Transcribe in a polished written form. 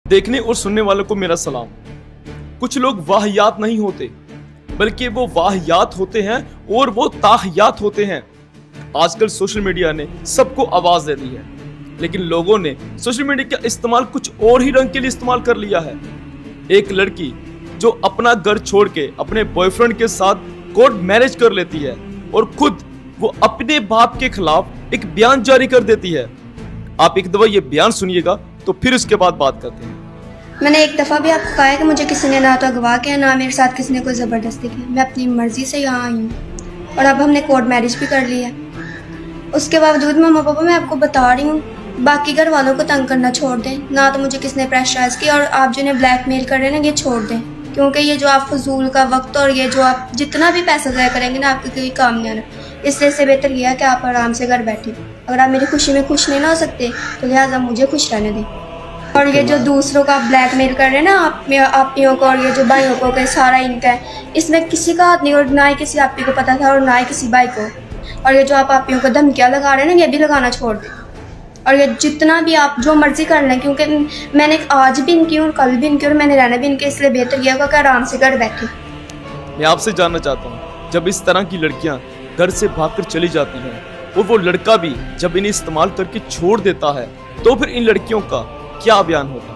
देखने और सुनने वालों को मेरा सलाम। कुछ लोग वाहियात नहीं होते, बल्कि वो वाहियात होते हैं और वो ताहियात होते हैं। आजकल सोशल मीडिया ने सबको आवाज दे दी है, लेकिन लोगों ने सोशल मीडिया का इस्तेमाल कुछ और ही रंग के लिए इस्तेमाल कर लिया है। एक लड़की जो अपना घर छोड़ के अपने बॉयफ्रेंड के साथ कोर्ट मैरिज कर लेती है और खुद वो अपने बाप के खिलाफ एक बयान जारी कर देती है। आप एक दफा ये बयान सुनिएगा तो फिर उसके बाद बात करते हैं। मैंने एक दफ़ा भी आपको कहा है कि मुझे किसी ने ना तो अगवा किया, ना मेरे साथ किसी ने कोई ज़बरदस्ती की। मैं अपनी मर्ज़ी से यहाँ आई हूँ और अब हमने कोर्ट मैरिज भी कर लिया है। उसके बावजूद मम्मा पापा मैं आपको बता रही हूँ, बाकी घर वालों को तंग करना छोड़ दें। ना तो मुझे किसी ने प्रेशराइज़ किया और आप जिन्हें ब्लैकमेल कर रहे हैं ना, ये छोड़ दें, क्योंकि ये जो आप फजूल का वक्त और ये जो आप जितना भी पैसा ज़ाया करेंगे ना, आपके कोई काम नहीं आना। इससे बेहतर यह है कि आप आराम से घर बैठे। अगर आप मेरी खुशी में खुश नहीं ना हो सकते तो लिहाजा मुझे खुश रहने दें। और ये जो दूसरों का ब्लैकमेल कर रहे हैं ना, आपियों को और ये जो भाइयों को कि सारा इनका है, इसमें किसी का हाथ नहीं और ना ही किसी आपी को पता था और ना ही किसी भाई को। और ये जो आप आपियों को धमकियाँ लगा रहे हैं ना, ये भी लगाना छोड़ दें। और ये जितना भी आप जो मर्जी कर लें, क्योंकि मैंने आज भी इनकी और कल भी इनकी और मैंने रहना भी इनके, इसलिए बेहतर यह होगा कि आराम से घर बैठे। मैं आपसे जानना चाहता हूँ, जब इस तरह की लड़कियां घर से भागकर चली जाती हैं और वो लड़का भी जब इन्हें इस्तेमाल करके छोड़ देता है, तो फिर इन लड़कियों का क्या बयान होगा?